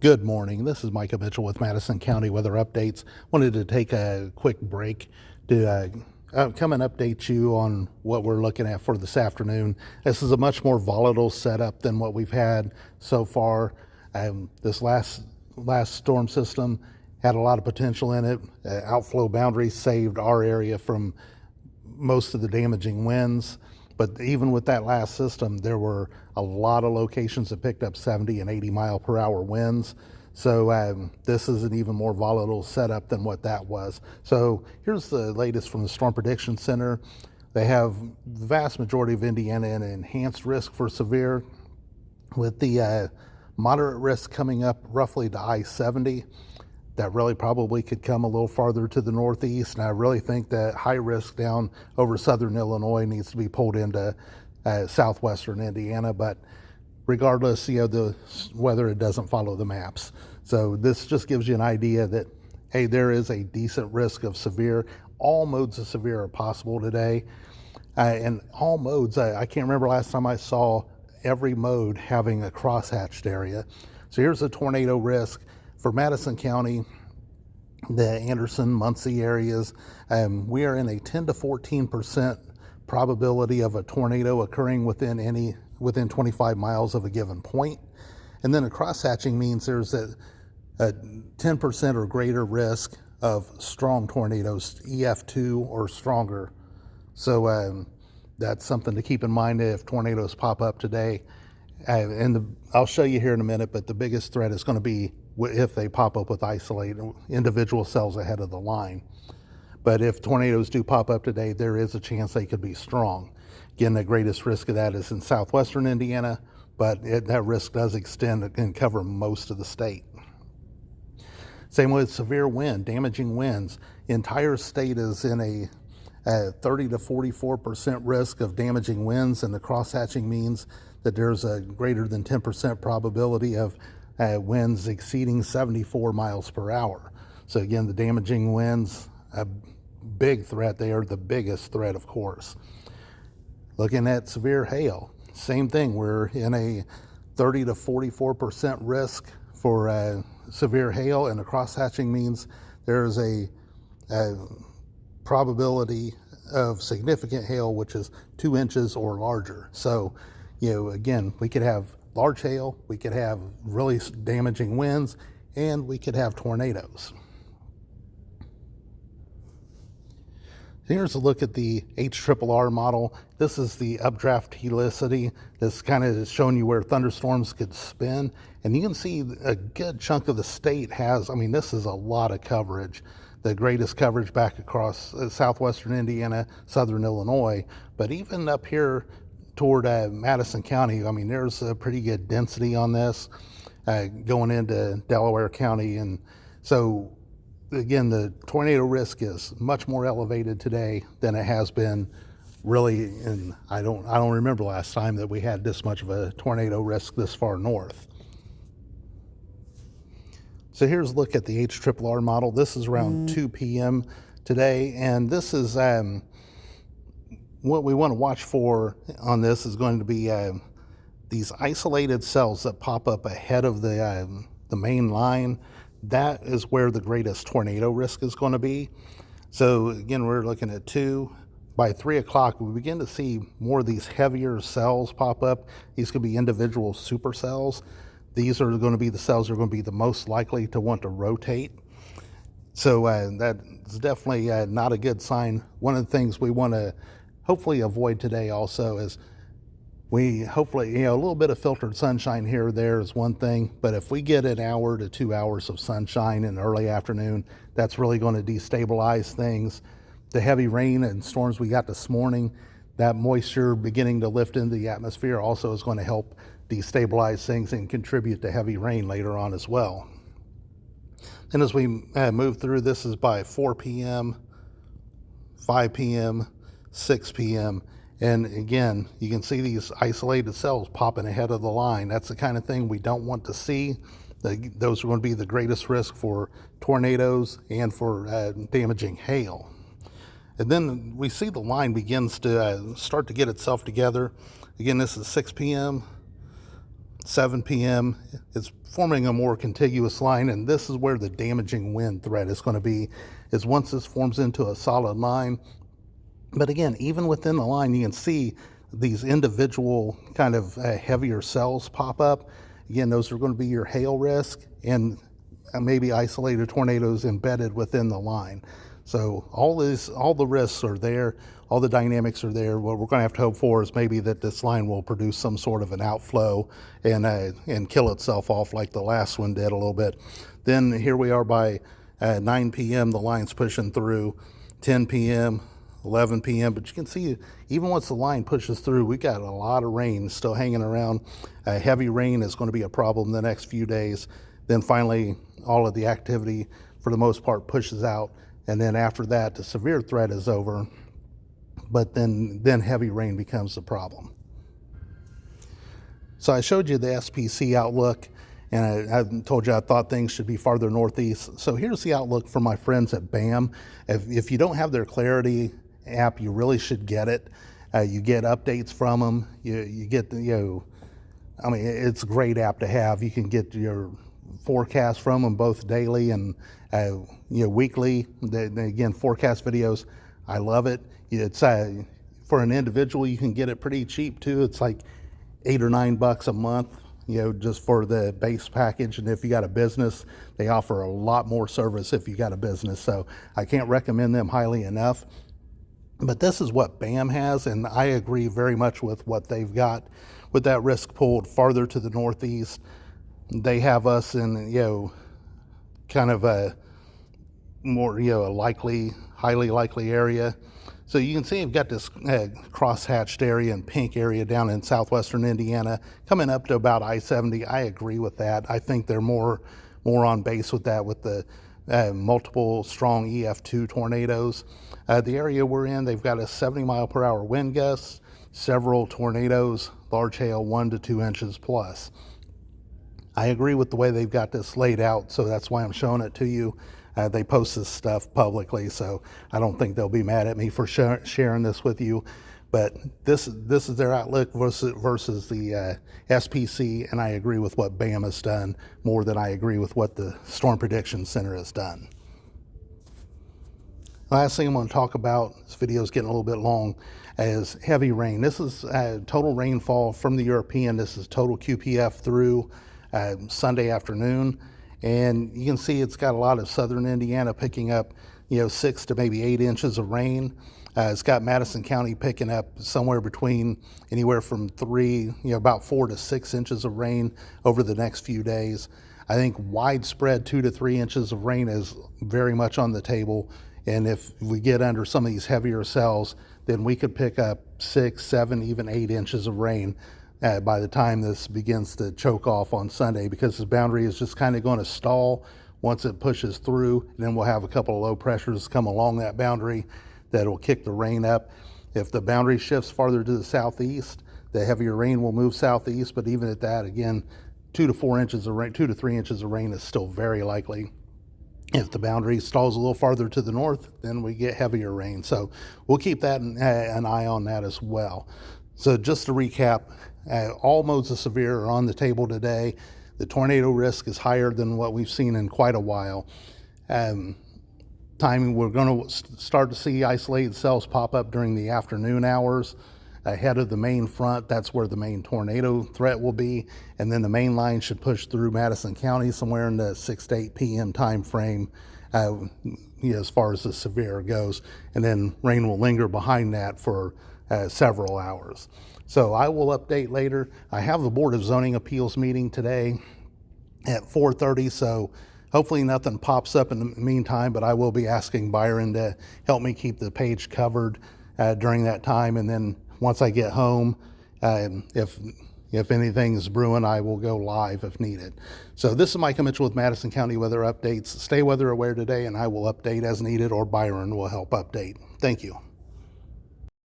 Good morning. This is Micah Mitchell with Madison County Weather Updates. Wanted to take a quick break to come and update you on what we're looking at for this afternoon. This is a much more volatile setup than what we've had so far. This last storm system had a lot of potential in it. Outflow boundaries saved our area from most of the damaging winds. But even with that last system, there were a lot of locations that picked up 70 and 80 mile per hour winds. So this is an even more volatile setup than what that was. So here's the latest from the Storm Prediction Center. They have the vast majority of Indiana in enhanced risk for severe, with the moderate risk coming up roughly to I-70. That really probably could come a little farther to the northeast, and I really think that high risk down over southern Illinois needs to be pulled into southwestern Indiana. But regardless, the weather, it doesn't follow the maps. So this just gives you an idea that, hey, there is a decent risk of severe. All modes of severe are possible today, and all modes. I can't remember last time I saw every mode having a crosshatched area. So here's the tornado risk for Madison County, the Anderson, Muncie areas. We are in a 10 to 14% probability of a tornado occurring within 25 miles of a given point. And then a crosshatching means there's a 10% or greater risk of strong tornadoes, EF2 or stronger. So that's something to keep in mind if tornadoes pop up today. I'll show you here in a minute, but the biggest threat is going to be if they pop up with isolated individual cells ahead of the line. But if tornadoes do pop up today, there is a chance they could be strong. Again, the greatest risk of that is in southwestern Indiana, but that risk does extend and cover most of the state. Same with severe wind, damaging winds. The entire state is in a 30 to 44% risk of damaging winds, and the crosshatching means that there's a greater than 10% probability of winds exceeding 74 miles per hour. So again, the damaging winds, a big threat. They are the biggest threat, of course. Looking at severe hail, same thing. We're in a 30 to 44% risk for severe hail, and the crosshatching means there's a probability of significant hail, which is 2 inches or larger. So, again, we could have large hail, we could have really damaging winds, and we could have tornadoes. Here's a look at the HRRR model. This is the updraft helicity. This kind of is showing you where thunderstorms could spin. And you can see a good chunk of the state has, this is a lot of coverage. The greatest coverage back across southwestern Indiana, southern Illinois. But even up here toward Madison County, there's a pretty good density on this going into Delaware County. And so, again, the tornado risk is much more elevated today than it has been really. And I don't remember last time that we had this much of a tornado risk this far north. So here's a look at the HRRR model. This is around 2 p.m. today, and this is what we want to watch for on this is going to be these isolated cells that pop up ahead of the main line. That is where the greatest tornado risk is going to be. So again, we're looking at 2. By 3 o'clock, we begin to see more of these heavier cells pop up. These could be individual supercells. These are going to be the cells that are going to be the most likely to want to rotate. So that's definitely not a good sign. One of the things we want to hopefully avoid today also is we hopefully, a little bit of filtered sunshine here or there is one thing, but if we get an hour to 2 hours of sunshine in the early afternoon, that's really going to destabilize things. The heavy rain and storms we got this morning, that moisture beginning to lift into the atmosphere also is going to help destabilize things and contribute to heavy rain later on as well. And as we move through, this is by 4 p.m., 5 p.m., 6 p.m., and again, you can see these isolated cells popping ahead of the line. That's the kind of thing we don't want to see. Those are going to be the greatest risk for tornadoes and for damaging hail. And then we see the line begins to start to get itself together. Again, this is 6 p.m., 7 p.m., it's forming a more contiguous line, and this is where the damaging wind threat is going to be, is once this forms into a solid line. But again, even within the line, you can see these individual kind of heavier cells pop up. Again, those are going to be your hail risk and maybe isolated tornadoes embedded within the line. So all the risks are there, all the dynamics are there. What we're going to have to hope for is maybe that this line will produce some sort of an outflow and kill itself off like the last one did a little bit. Then here we are by 9 p.m. the line's pushing through, 10 p.m., 11 p.m. But you can see even once the line pushes through, we got a lot of rain still hanging around. Heavy rain is going to be a problem the next few days. Then finally, all of the activity for the most part pushes out. And then after that, the severe threat is over. But then heavy rain becomes the problem. So I showed you the SPC outlook, and I told you I thought things should be farther northeast. So here's the outlook for my friends at BAM. If you don't have their Clarity app, you really should get it. You get updates from them. You get I mean, it's a great app to have. You can get your forecast from them both daily and weekly. Again, forecast videos. I love it. It's for an individual, you can get it pretty cheap too. It's like $8 or $9 a month, just for the base package. And if you got a business, they offer a lot more service if you got a business. So I can't recommend them highly enough. But this is what BAM has, and I agree very much with what they've got with that risk pulled farther to the northeast. They have us in, kind of a more, a highly likely area. So you can see you've got this cross-hatched area and pink area down in southwestern Indiana coming up to about I-70. I agree with that. I think they're more on base with that, with the multiple strong EF2 tornadoes. The area we're in, they've got a 70-mile-per-hour wind gusts, several tornadoes, large hail 1 to 2 inches plus. I agree with the way they've got this laid out, so that's why I'm showing it to you. They post this stuff publicly, so I don't think they'll be mad at me for sharing this with you. But this is their outlook versus the SPC, and I agree with what BAM has done more than I agree with what the Storm Prediction Center has done. Last thing I'm going to talk about, this video is getting a little bit long, is heavy rain. This is total rainfall from the European. This is total QPF through Sunday afternoon. And you can see it's got a lot of southern Indiana picking up, 6 to maybe 8 inches of rain. It's got Madison County picking up somewhere between anywhere from about 4 to 6 inches of rain over the next few days. I think widespread 2 to 3 inches of rain is very much on the table. And if we get under some of these heavier cells, then we could pick up 6, 7, even 8 inches of rain by the time this begins to choke off on Sunday, because the boundary is just kind of going to stall once it pushes through. And then we'll have a couple of low pressures come along that boundary that will kick the rain up. If the boundary shifts farther to the southeast, the heavier rain will move southeast. But even at that, again, 2 to 3 inches of rain is still very likely. If the boundary stalls a little farther to the north, then we get heavier rain. So we'll keep that an eye on that as well. So just to recap, all modes of severe are on the table today. The tornado risk is higher than what we've seen in quite a while. Timing, we're going to start to see isolated cells pop up during the afternoon hours ahead of the main front. That's where the main tornado threat will be. And then the main line should push through Madison County somewhere in the 6 to 8 p.m. time frame, as far as the severe goes. And then rain will linger behind that for several hours. So I will update later. I have the Board of Zoning Appeals meeting today at 4:30, so hopefully nothing pops up in the meantime, but I will be asking Byron to help me keep the page covered during that time. And then once I get home, if anything is brewing, I will go live if needed. So this is Micah Mitchell with Madison County Weather Updates. Stay weather aware today, and I will update as needed, or Byron will help update. Thank you.